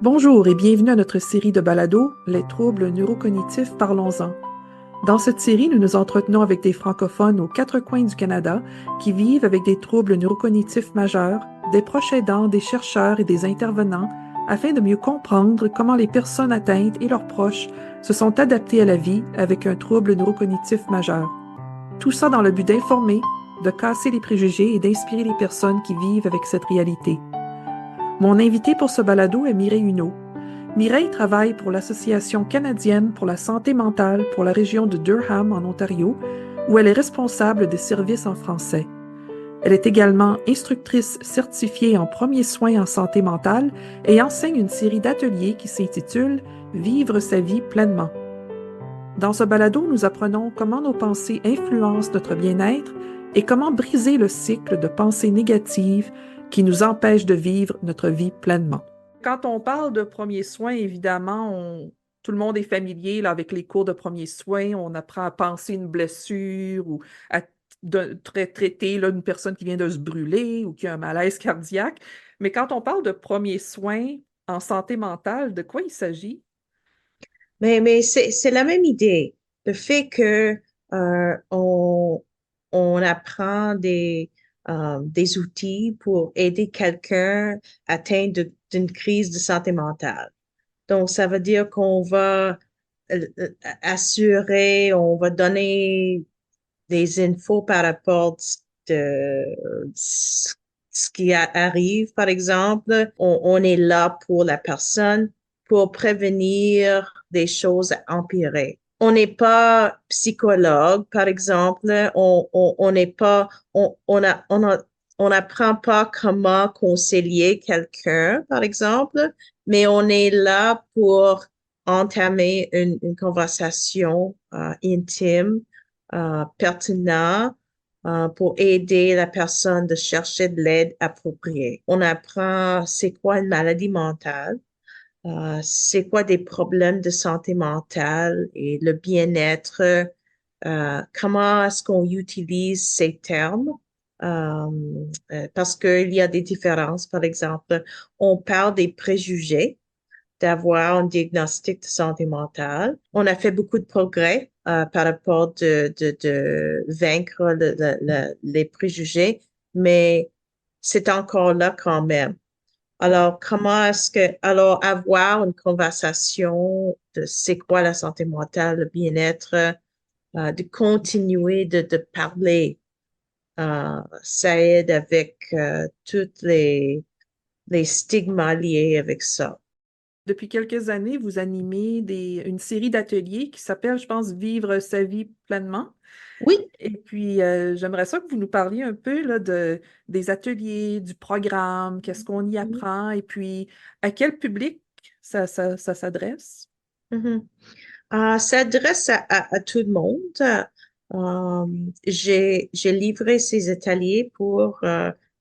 Bonjour et bienvenue à notre série de balados, Les troubles neurocognitifs, parlons-en. Dans cette série, nous nous entretenons avec des francophones aux quatre coins du Canada qui vivent avec des troubles neurocognitifs majeurs, des proches aidants, des chercheurs et des intervenants, afin de mieux comprendre comment les personnes atteintes et leurs proches se sont adaptés à la vie avec un trouble neurocognitif majeur. Tout ça dans le but d'informer, de casser les préjugés et d'inspirer les personnes qui vivent avec cette réalité. Mon invité pour ce balado est Mireille Huneau. Mireille travaille pour l'Association canadienne pour la santé mentale pour la région de Durham, en Ontario, où elle est responsable des services en français. Elle est également instructrice certifiée en premiers soins en santé mentale et enseigne une série d'ateliers qui s'intitule Vivre sa vie pleinement. Dans ce balado, nous apprenons comment nos pensées influencent notre bien-être et comment briser le cycle de pensées négatives qui nous empêchent de vivre notre vie pleinement. Quand on parle de premiers soins, évidemment, tout le monde est familier là, avec les cours de premiers soins. On apprend à penser une blessure ou à traiter là, une personne qui vient de se brûler ou qui a un malaise cardiaque. Mais quand on parle de premiers soins en santé mentale, de quoi il s'agit? Mais c'est la même idée. Le fait que on apprend des outils pour aider quelqu'un atteint d'une crise de santé mentale. Donc, ça veut dire qu'on va assurer, on va donner des infos par rapport de ce qui arrive, par exemple. On est là pour la personne, pour prévenir des choses à empirer. On n'est pas psychologue, par exemple. On n'est pas, on n'apprend pas comment conseiller quelqu'un, par exemple, mais on est là pour entamer une conversation intime, pertinent pour aider la personne de chercher de l'aide appropriée. On apprend c'est quoi une maladie mentale, c'est quoi des problèmes de santé mentale et le bien-être, comment est-ce qu'on utilise ces termes. Euh, Parce qu'il y a des différences. Par exemple, on parle des préjugés d'avoir un diagnostic de santé mentale. On a fait beaucoup de progrès par rapport de vaincre les préjugés, mais c'est encore là quand même. Alors, alors avoir une conversation de c'est quoi la santé mentale, le bien-être, de continuer de parler, ça aide avec toutes les stigmas liés avec ça. Depuis quelques années, vous animez une série d'ateliers qui s'appelle, je pense, Vivre sa vie pleinement. Oui. Et puis, j'aimerais ça que vous nous parliez un peu là, des ateliers, du programme, qu'est-ce qu'on y apprend, et puis à quel public ça s'adresse. Mhm. Ça s'adresse à tout le monde. J'ai livré ces ateliers pour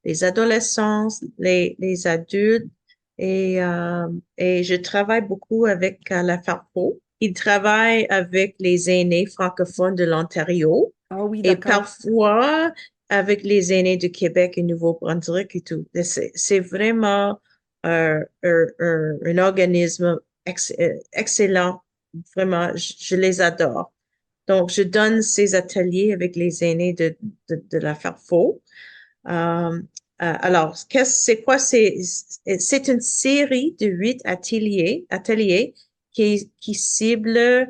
les adolescents, les adultes et je travaille beaucoup avec la FARPO. Il travaille avec les aînés francophones de l'Ontario Ah oui, et d'accord. parfois avec les aînés du Québec et Nouveau-Brunswick et tout. C'est vraiment un organisme excellent. Vraiment, je les adore. Donc, je donne ces ateliers avec les aînés de la FARFO. Alors, c'est quoi? C'est une série de 8 ateliers qui ciblent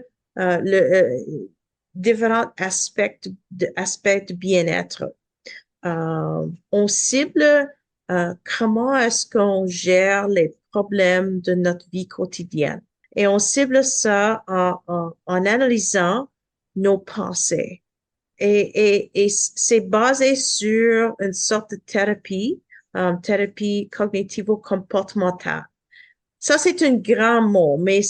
différents aspects de bien-être. On cible comment est-ce qu'on gère les problèmes de notre vie quotidienne. Et on cible ça en analysant nos pensées. Et c'est basé sur une sorte de thérapie cognitivo-comportementale. Ça, c'est un grand mot, mais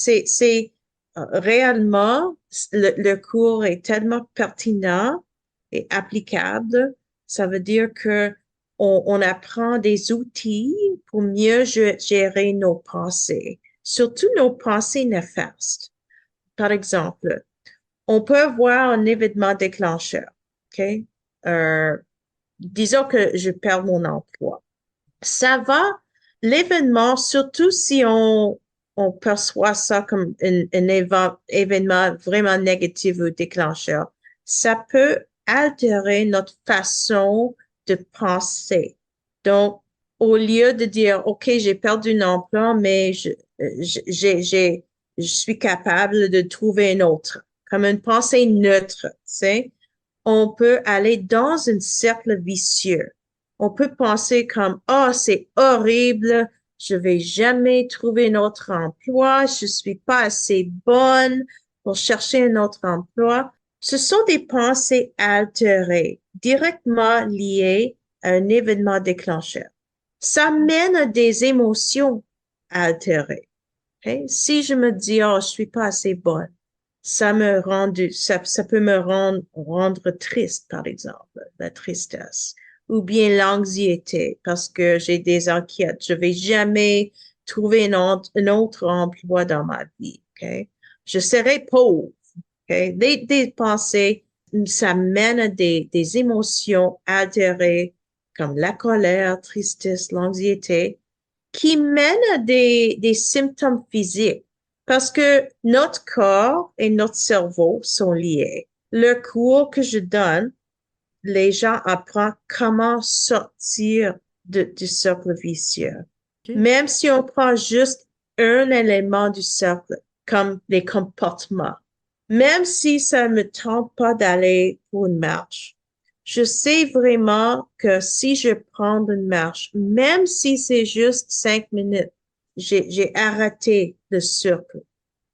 réellement, le cours est tellement pertinent et applicable. Ça veut dire que on apprend des outils pour mieux gérer nos pensées, surtout nos pensées néfastes. Par exemple, on peut avoir un événement déclencheur, OK? Euh, Disons que je perds mon emploi. Ça va, l'événement, surtout si on perçoit ça comme événement vraiment négatif ou déclencheur. Ça peut altérer notre façon de penser. Donc, au lieu de dire, OK, j'ai perdu un emploi, mais je suis capable de trouver un autre, comme une pensée neutre, tu sais, on peut aller dans un cercle vicieux. On peut penser comme, oh, c'est horrible, je vais jamais trouver un autre emploi, je suis pas assez bonne pour chercher un autre emploi. Ce sont des pensées altérées, directement liées à un événement déclencheur. Ça mène à des émotions altérées. Okay? Si je me dis, oh, je suis pas assez bonne, ça peut me rendre triste, par exemple, la tristesse, ou bien l'anxiété, parce que j'ai des inquiétudes. Je vais jamais trouver un autre emploi dans ma vie, ok? Je serai pauvre, ok? Des pensées, ça mène à des émotions altérées, comme la colère, tristesse, l'anxiété, qui mènent à des symptômes physiques parce que notre corps et notre cerveau sont liés. Le cours que je donne, les gens apprennent comment sortir du cercle vicieux. OK. Même si on prend juste un élément du cercle, comme les comportements, même si ça ne me tente pas d'aller pour une marche, je sais vraiment que si je prends une marche, même si c'est juste 5 minutes, j'ai arrêté le cercle,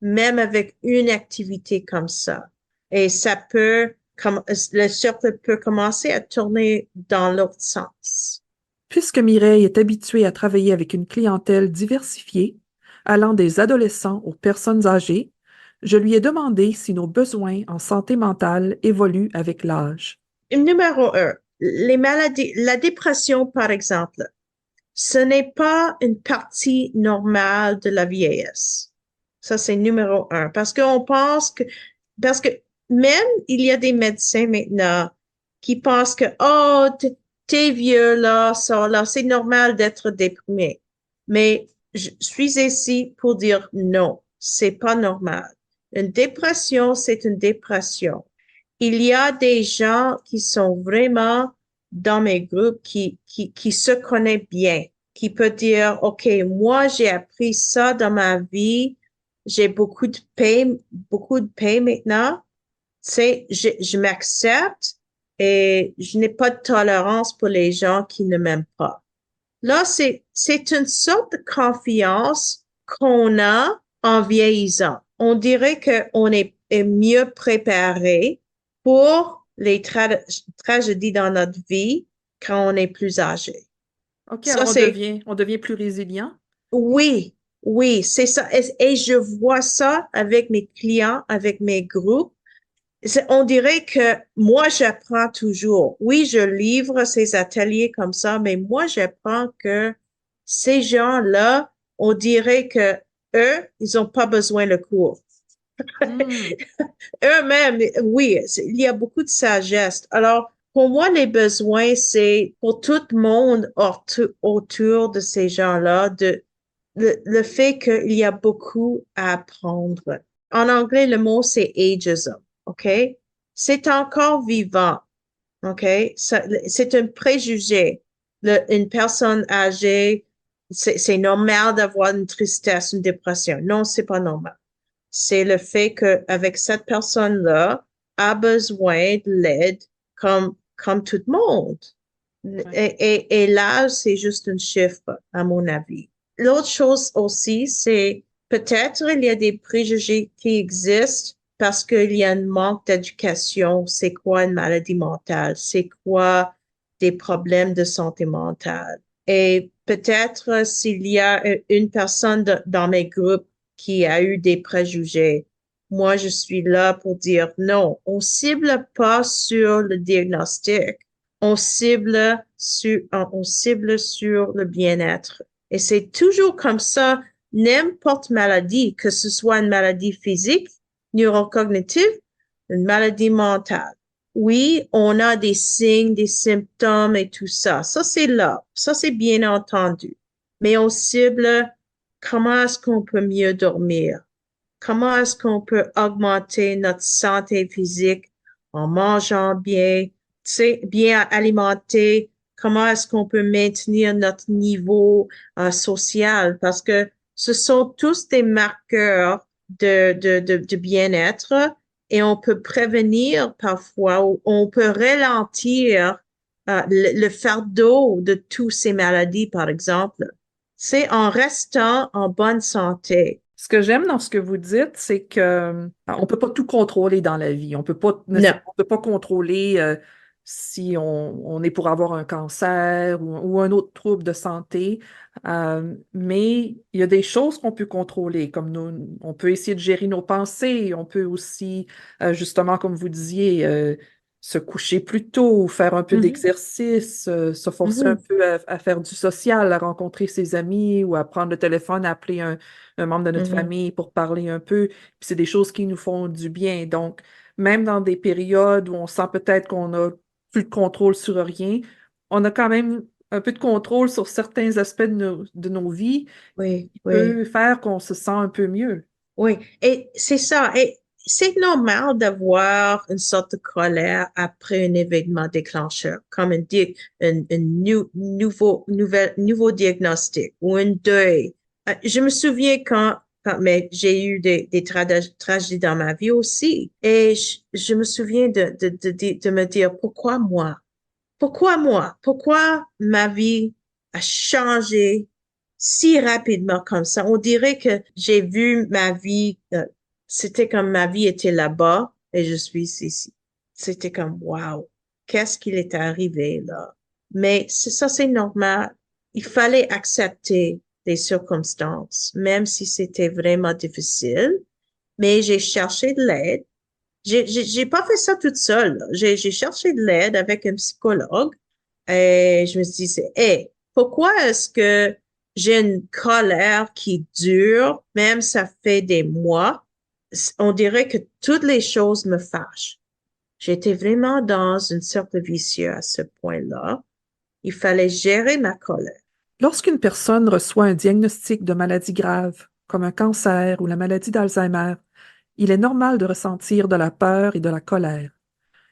même avec une activité comme ça. Et ça peut, comme, le cercle peut commencer à tourner dans l'autre sens. Puisque Mireille est habituée à travailler avec une clientèle diversifiée, allant des adolescents aux personnes âgées, je lui ai demandé si nos besoins en santé mentale évoluent avec l'âge. Numéro un, les maladies, la dépression, par exemple, ce n'est pas une partie normale de la vieillesse. Ça, c'est numéro un. Parce que même il y a des médecins maintenant qui pensent que, oh, t'es vieux là, ça, là, c'est normal d'être déprimé. Mais je suis ici pour dire non, c'est pas normal. Une dépression, c'est une dépression. Il y a des gens qui sont vraiment dans mes groupes qui se connaissent bien, qui peut dire, OK, moi, j'ai appris ça dans ma vie, j'ai beaucoup de paix maintenant, tu sais, je m'accepte et je n'ai pas de tolérance pour les gens qui ne m'aiment pas. Là, c'est une sorte de confiance qu'on a en vieillissant. On dirait qu'on est mieux préparé pour les tragédies dans notre vie quand on est plus âgé. OK, Ça, alors c'est, on devient plus résilient. oui, oui, c'est ça. Et je vois ça avec mes clients, avec mes groupes. On dirait que moi, j'apprends toujours. Oui, je livre ces ateliers comme ça, mais moi, j'apprends que ces gens-là, on dirait que eux, ils n'ont pas besoin de cours. Hmm, Eux-mêmes, oui, il y a beaucoup de sagesse. Alors, pour moi, les besoins, c'est pour tout le monde autour de ces gens-là, le fait qu'il y a beaucoup à apprendre. En anglais, le mot, c'est ageism, OK? C'est encore vivant, OK? C'est un préjugé. Une personne âgée, c'est normal d'avoir une tristesse, une dépression. Non, c'est pas normal. C'est le fait qu'avec cette personne-là, a besoin de l'aide comme tout le monde. ouais. Et l'âge, c'est juste un chiffre, à mon avis. L'autre chose aussi, c'est peut-être il y a des préjugés qui existent parce qu'il y a un manque d'éducation. C'est quoi une maladie mentale? C'est quoi des problèmes de santé mentale? Et peut-être s'il y a une personne dans mes groupes qui a eu des préjugés, moi, je suis là pour dire non, on cible pas sur le diagnostic, on cible sur le bien-être. Et c'est toujours comme ça, n'importe maladie, que ce soit une maladie physique, neurocognitive, une maladie mentale. Oui, on a des signes, des symptômes et tout ça. Ça, c'est là. Ça, c'est bien entendu. Mais on cible comment est-ce qu'on peut mieux dormir? Comment est-ce qu'on peut augmenter notre santé physique en mangeant bien, tu sais, bien alimenté? Comment est-ce qu'on peut maintenir notre niveau social? Parce que ce sont tous des marqueurs de bien-être et on peut prévenir parfois ou on peut ralentir le fardeau de toutes ces maladies, par exemple. C'est en restant en bonne santé. Ce que j'aime dans ce que vous dites, c'est que on peut pas tout contrôler dans la vie. Non. On peut pas contrôler si on est pour avoir un cancer ou un autre trouble de santé. Mais il y a des choses qu'on peut contrôler, comme on peut essayer de gérer nos pensées. On peut aussi, justement, comme vous disiez, se coucher plus tôt, faire un peu Mhm, d'exercice, se forcer un mhm, peu à faire du social, à rencontrer ses amis ou à prendre le téléphone, à appeler un membre de notre mhm. famille pour parler un peu. Puis c'est des choses qui nous font du bien. Donc, même dans des périodes où on sent peut-être qu'on a plus de contrôle sur rien, on a quand même un peu de contrôle sur certains aspects de nos vies Oui, qui oui, peut faire qu'on se sent un peu mieux. oui. Et c'est ça. Et c'est normal d'avoir une sorte de colère après un événement déclencheur, comme nouveau diagnostic ou un deuil. Je me souviens mais j'ai eu des tragédies dans ma vie aussi. Et je me souviens de me dire, pourquoi moi? Pourquoi moi? Pourquoi ma vie a changé si rapidement comme ça? On dirait que j'ai vu ma vie, c'était comme ma vie était là-bas et je suis ici. C'était comme, wow, qu'est-ce qu'il est arrivé là? Mais ça, c'est normal. Il fallait accepter les circonstances, même si c'était vraiment difficile. Mais j'ai cherché de l'aide. J'ai pas fait ça toute seule. J'ai cherché de l'aide avec un psychologue et je me suis dit, hey, pourquoi est-ce que j'ai une colère qui dure, même ça fait des mois? On dirait que toutes les choses me fâchent. J'étais vraiment dans une cercle vicieux à ce point-là. Il fallait gérer ma colère. Lorsqu'une personne reçoit un diagnostic de maladie grave, comme un cancer ou la maladie d'Alzheimer, il est normal de ressentir de la peur et de la colère.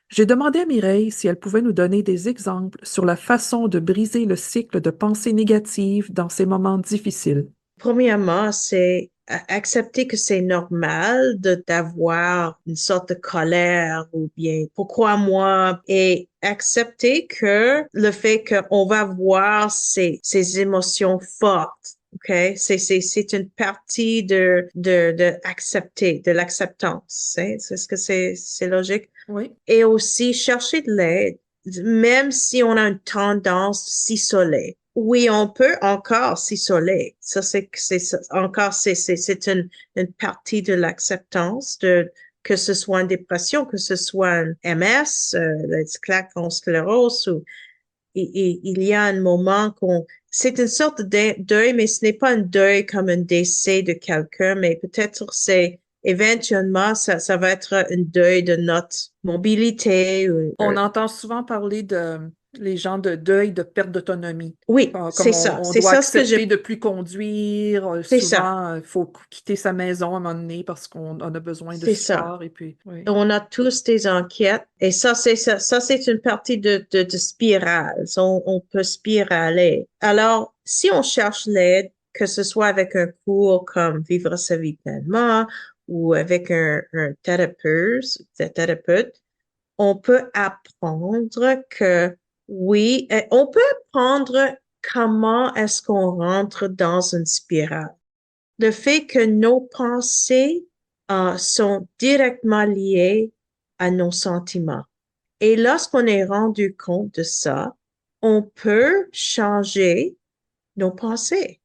J'ai demandé à Mireille si elle pouvait nous donner des exemples sur la façon de briser le cycle de pensée négative dans ces moments difficiles. Premièrement, c'est accepter que c'est normal de d'avoir une sorte de colère ou bien pourquoi moi et accepter que le fait qu'on va voir ces émotions fortes. OK? C'est une partie de accepter, de l'acceptance. C'est ce que c'est logique. Oui. Et aussi chercher de l'aide, même si on a une tendance de s'isoler. Oui, on peut encore s'isoler. Ça, encore, c'est une partie de l'acceptance de, que ce soit une dépression, que ce soit un MS, la sclérose, ou il y a un moment c'est une sorte de deuil, mais ce n'est pas un deuil comme un décès de quelqu'un, mais peut-être éventuellement, ça va être un deuil de notre mobilité. On entend souvent parler de les gens de deuil, de perte d'autonomie. Oui, Comme c'est ça. on C'est doit ça ce que accepter de plus conduire. c'est ça. Souvent, il faut quitter sa maison à un moment donné parce qu'on a besoin de C'est ça. support. Et puis, oui. On a tous des enquêtes et ça, c'est une partie de spirale. On peut spiraler. Alors, si on cherche l'aide, que ce soit avec un cours comme Vivre sa vie pleinement ou avec un thérapeute, on peut apprendre que oui, on peut apprendre comment est-ce qu'on rentre dans une spirale. Le fait que nos pensées sont directement liées à nos sentiments. Et lorsqu'on est rendu compte de ça, on peut changer nos pensées.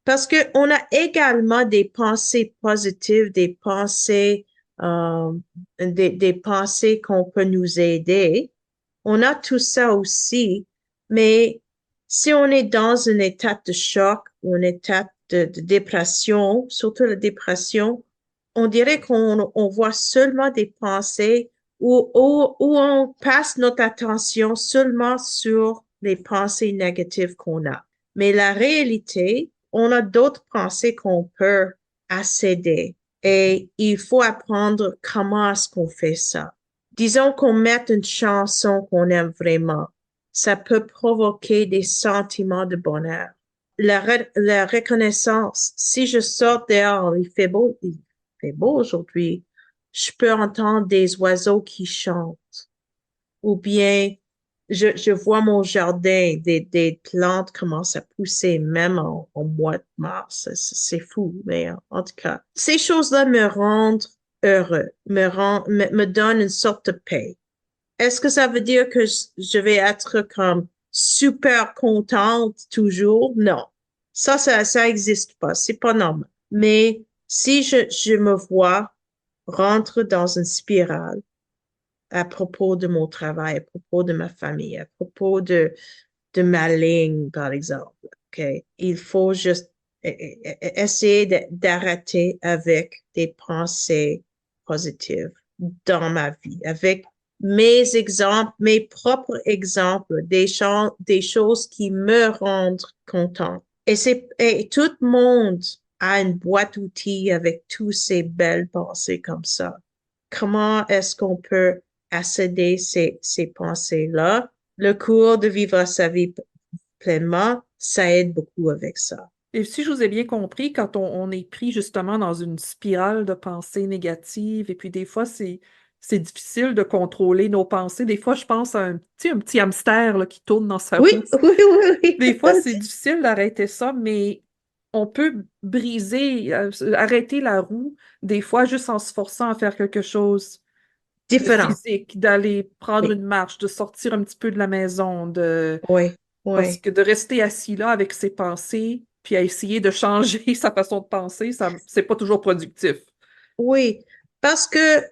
Parce que on a également des pensées positives, euh, des pensées qu'on peut nous aider. On a tout ça aussi, mais si on est dans une état de choc ou une état de dépression, surtout la dépression, on dirait on voit seulement des pensées où on passe notre attention seulement sur les pensées négatives qu'on a. Mais la réalité, on a d'autres pensées qu'on peut accéder et il faut apprendre comment est-ce qu'on fait ça. Disons qu'on mette une chanson qu'on aime vraiment. Ça peut provoquer des sentiments de bonheur. La reconnaissance, si je sors dehors, il fait beau aujourd'hui, je peux entendre des oiseaux qui chantent. Ou bien, je vois mon jardin, des plantes commencent à pousser, même en mois de mars. C'est fou, mais en tout cas, ces choses-là me rendent heureux, me donnent une sorte de paix. Est-ce que ça veut dire que je vais être comme super contente toujours? Non. Ça existe pas. C'est pas normal. Mais si je me vois rentre dans une spirale, à propos de mon travail, à propos de ma famille, à propos de ma ligne, par exemple. OK? Il faut juste essayer d'arrêter avec des pensées positives dans ma vie, avec mes exemples, mes propres exemples, des choses qui me rendent content. Et tout le monde a une boîte d'outils avec tous ces belles pensées comme ça. Comment est-ce qu'on peut accéder ces pensées-là? Le cours de vivre sa vie pleinement, ça aide beaucoup avec ça. Et si je vous ai bien compris, quand on est pris justement dans une spirale de pensées négatives, et puis des fois, c'est difficile de contrôler nos pensées. Des fois, je pense à un petit hamster là, qui tourne dans sa roue. Oui, oui, oui, Des oui. fois, c'est difficile d'arrêter ça, mais on peut briser, arrêter la roue, des fois, juste en se forçant à faire quelque chose de Différent. physique, d'aller prendre Oui, une marche, de sortir un petit peu de la maison, oui, parce oui. que de rester assis là avec ses pensées, puis à essayer de changer sa façon de penser, c'est pas toujours productif. Oui, parce que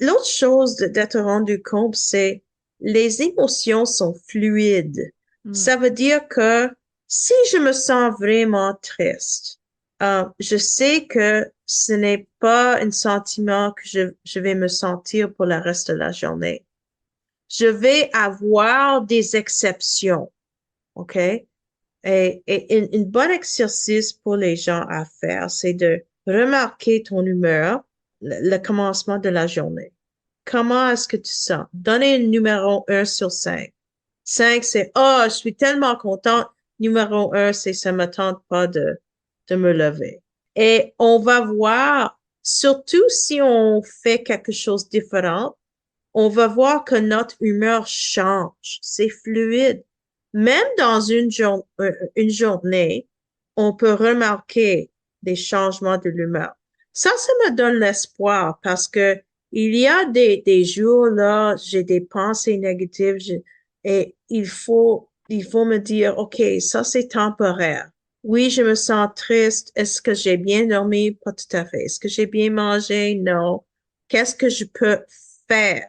l'autre chose d'être rendu compte, c'est les émotions sont fluides. Hmm. Ça veut dire que si je me sens vraiment triste, je sais que ce n'est pas un sentiment que je vais me sentir pour le reste de la journée. Je vais avoir des exceptions, OK? Et une bonne exercice pour les gens à faire, c'est de remarquer ton humeur, le commencement de la journée. Comment est-ce que tu sens? Donnez un numéro 1 sur 5. 5, c'est, oh, je suis tellement contente. Numéro 1, c'est, ça me tente pas de me lever. Et on va voir, surtout si on fait quelque chose de différent, on va voir que notre humeur change. C'est fluide. Même dans une journée, on peut remarquer des changements de l'humeur. Ça me donne l'espoir parce que il y a des jours là, j'ai des pensées négatives et il faut me dire, OK, ça c'est temporaire. Oui, je me sens triste. Est-ce que j'ai bien dormi? Pas tout à fait. Est-ce que j'ai bien mangé? Non. Qu'est-ce que je peux faire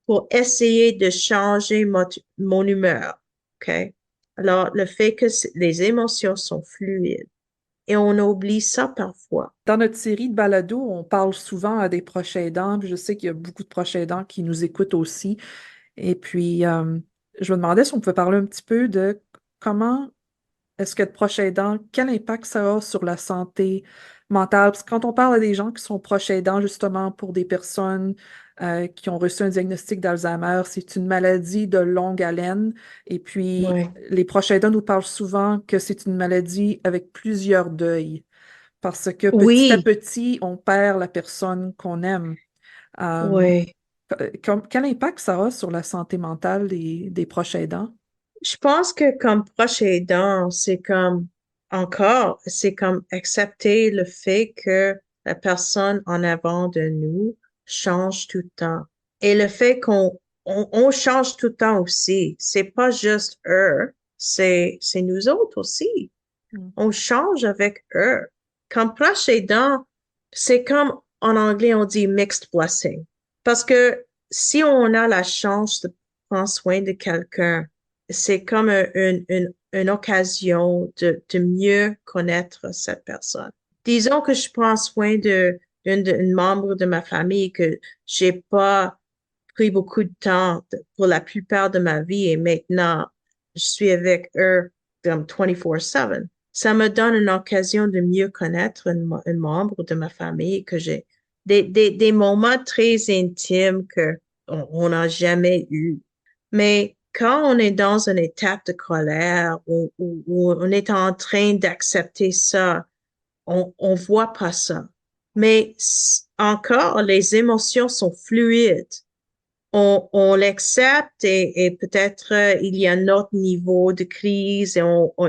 pour essayer de changer mon humeur? OK? Alors, le fait que les émotions sont fluides et on oublie ça parfois. Dans notre série de balados, on parle souvent à des proches aidants, puis je sais qu'il y a beaucoup de proches aidants qui nous écoutent aussi. Et puis, je me demandais si on pouvait parler un petit peu de comment est-ce que être proche aidant, quel impact ça a sur la santé mentale? Parce que quand on parle à des gens qui sont proches aidants, justement, pour des personnes qui ont reçu un diagnostic d'Alzheimer, c'est une maladie de longue haleine. Et puis, Ouais. les proches aidants nous parlent souvent que c'est une maladie avec plusieurs deuils. Parce que petit à Oui, petit, on perd la personne qu'on aime. Euh, oui. quel impact ça a sur la santé mentale des proches aidants? Je pense que comme proche aidant, c'est comme accepter le fait que la personne en avant de nous change tout le temps. Et le fait on change tout le temps aussi. C'est pas juste eux, c'est nous autres aussi. Mm. On change avec eux. Comme proche aidant, c'est comme en anglais on dit mixed blessing. Parce que si on a la chance de prendre soin de quelqu'un, c'est comme une occasion de mieux connaître cette personne. Disons que je prends soin d'une membre de ma famille que j'ai pas pris beaucoup de temps pour la plupart de ma vie et maintenant je suis avec eux comme 24/7. ça me donne une occasion de mieux connaître un membre de ma famille que j'ai des moments très intimes que on n'a jamais eu. Mais quand on est dans une étape de colère où on est en train d'accepter ça, on voit pas ça. Mais encore, les émotions sont fluides. On l'accepte et peut-être il y a un autre niveau de crise et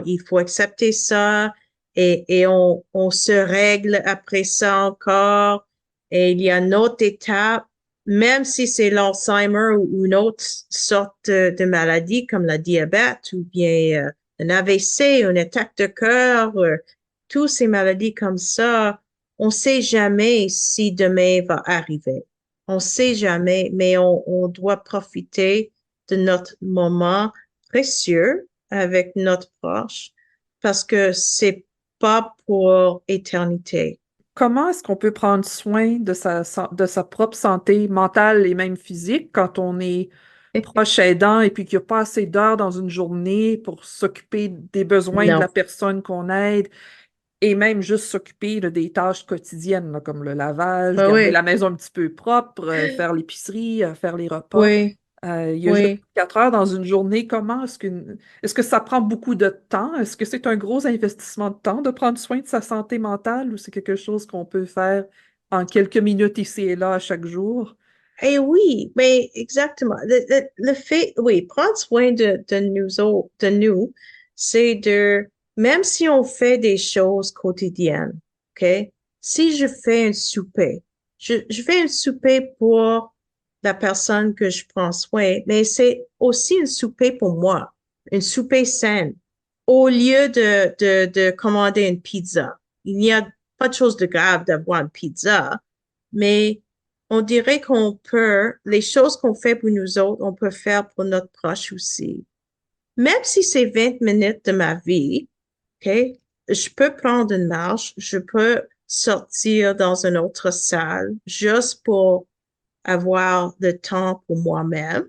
il faut accepter ça et on se règle après ça encore et il y a une autre étape, même si c'est l'Alzheimer ou une autre sorte de maladie comme le diabète ou bien un AVC, une attaque de cœur, toutes ces maladies comme ça, on sait jamais si demain va arriver. On sait jamais, mais on doit profiter de notre moment précieux avec notre proche parce que c'est pas pour éternité. Comment est-ce qu'on peut prendre soin de sa propre santé mentale et même physique quand on est proche aidant et puis qu'il n'y a pas assez d'heures dans une journée pour s'occuper des besoins de Non. la personne qu'on aide et même juste s'occuper là, des tâches quotidiennes là, comme le lavage, garder Oui, la maison un petit peu propre, faire l'épicerie, faire les repas. oui, Il y a juste oui. 4 heures dans une journée. Comment est-ce que ça prend beaucoup de temps? Est-ce que c'est un gros investissement de temps de prendre soin de sa santé mentale ou c'est quelque chose qu'on peut faire en quelques minutes ici et là à chaque jour? Eh oui, mais exactement. Le fait, oui, prendre soin de nous, c'est même si on fait des choses quotidiennes, OK? Si je fais un souper, je fais un souper pour la personne que je prends soin, mais c'est aussi un souper pour moi, un souper sain, au lieu de commander une pizza. Il n'y a pas de chose de grave d'avoir une pizza, mais on dirait qu'on peut, les choses qu'on fait pour nous autres, on peut faire pour notre proche aussi. Même si c'est 20 minutes de ma vie, OK, je peux prendre une marche, je peux sortir dans une autre salle juste pour avoir le temps pour moi-même.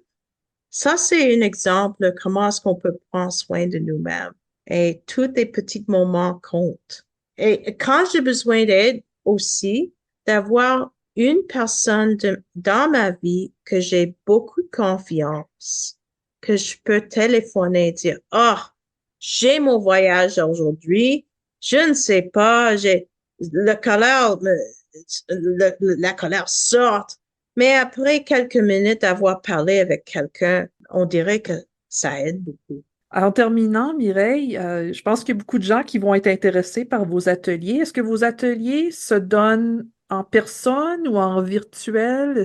Ça, c'est un exemple de comment est-ce qu'on peut prendre soin de nous-mêmes. Et tous les petits moments comptent. Et quand j'ai besoin d'aide aussi, d'avoir une personne dans ma vie que j'ai beaucoup de confiance, que je peux téléphoner et dire, oh, j'ai mon voyage aujourd'hui, je ne sais pas, j'ai le colère, la colère sort. Mais après quelques minutes d'avoir parlé avec quelqu'un, on dirait que ça aide beaucoup. En terminant, Mireille, je pense qu'il y a beaucoup de gens qui vont être intéressés par vos ateliers. Est-ce que vos ateliers se donnent en personne ou en virtuel?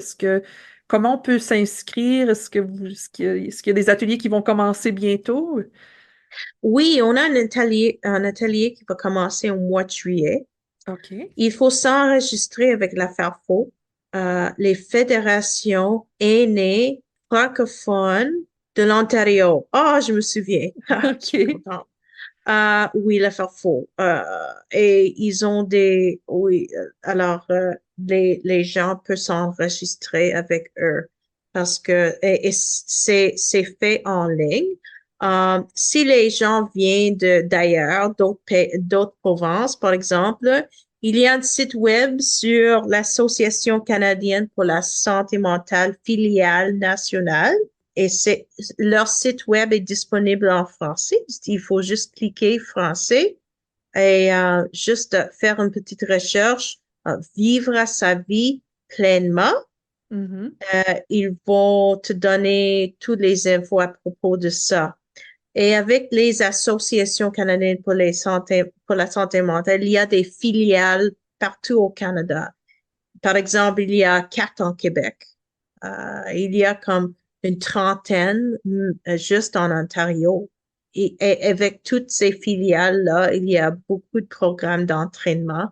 Comment on peut s'inscrire? Est-ce qu'il y a des ateliers qui vont commencer bientôt? Oui, on a un atelier qui va commencer au mois de juillet. OK. Il faut s'enregistrer avec l'affaire Faux, les fédérations aînées francophones de l'Ontario. Ah, je me souviens. Je suis OK. contente. Oui, l'affaire Faux. Et ils ont oui, alors les gens peuvent s'enregistrer avec eux parce que et c'est fait en ligne. Si les gens viennent d'ailleurs, d'autres provinces, par exemple, il y a un site web sur l'Association canadienne pour la santé mentale filiale nationale et leur site web est disponible en français. Il faut juste cliquer français et juste faire une petite recherche, vivre sa vie pleinement. Mhm. Ils vont te donner toutes les infos à propos de ça. Et avec les associations canadiennes pour la santé mentale, il y a des filiales partout au Canada. Par exemple, il y a 4 en Québec. Il y a comme une trentaine juste en Ontario. Et avec toutes ces filiales-là, il y a beaucoup de programmes d'entraînement,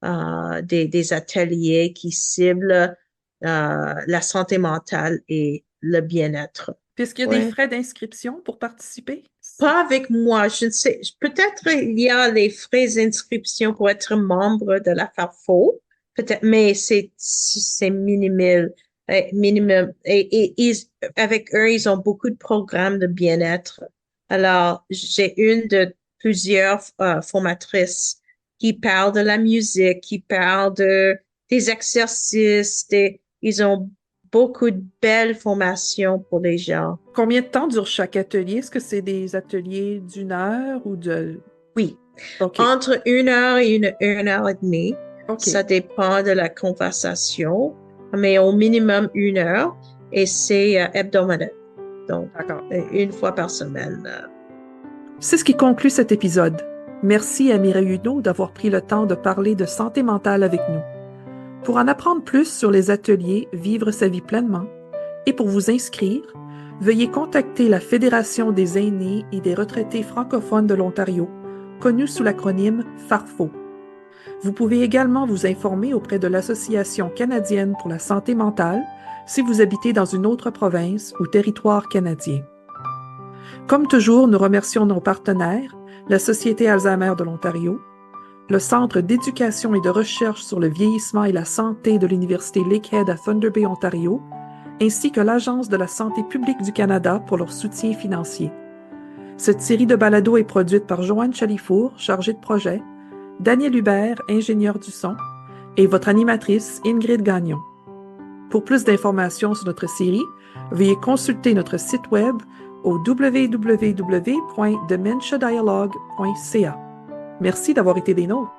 des ateliers qui ciblent la santé mentale et le bien-être. Puis est-ce qu'il y a des Ouais. frais d'inscription pour participer? Pas avec moi, je ne sais. Peut-être il y a les frais d'inscription pour être membre de la FAFO, peut-être, mais c'est minimal, minimum. Avec eux, ils ont beaucoup de programmes de bien-être. Alors, j'ai une plusieurs formatrices qui parlent de la musique, qui parlent des exercices, ils ont beaucoup de belles formations pour les gens. Combien de temps dure chaque atelier? Est-ce que c'est des ateliers d'une heure ou de... Oui, OK, entre 1 heure et 1 heure et demie. OK, Ça dépend de la conversation, mais au minimum 1 heure et c'est hebdomadaire. Donc, d'accord. une fois par semaine. C'est ce qui conclut cet épisode. Merci à Mireille Hudot d'avoir pris le temps de parler de santé mentale avec nous. Pour en apprendre plus sur les ateliers Vivre sa vie pleinement et pour vous inscrire, veuillez contacter la Fédération des aînés et des retraités francophones de l'Ontario, connue sous l'acronyme FARFO. Vous pouvez également vous informer auprès de l'Association canadienne pour la santé mentale si vous habitez dans une autre province ou territoire canadien. Comme toujours, nous remercions nos partenaires, la Société Alzheimer de l'Ontario, le Centre d'éducation et de recherche sur le vieillissement et la santé de l'Université Lakehead à Thunder Bay, Ontario, ainsi que l'Agence de la santé publique du Canada pour leur soutien financier. Cette série de balados est produite par Joanne Chalifour, chargée de projet, Daniel Hubert, ingénieur du son, et votre animatrice Ingrid Gagnon. Pour plus d'informations sur notre série, veuillez consulter notre site web au www.dementiadialogue.ca. Merci d'avoir été des nôtres.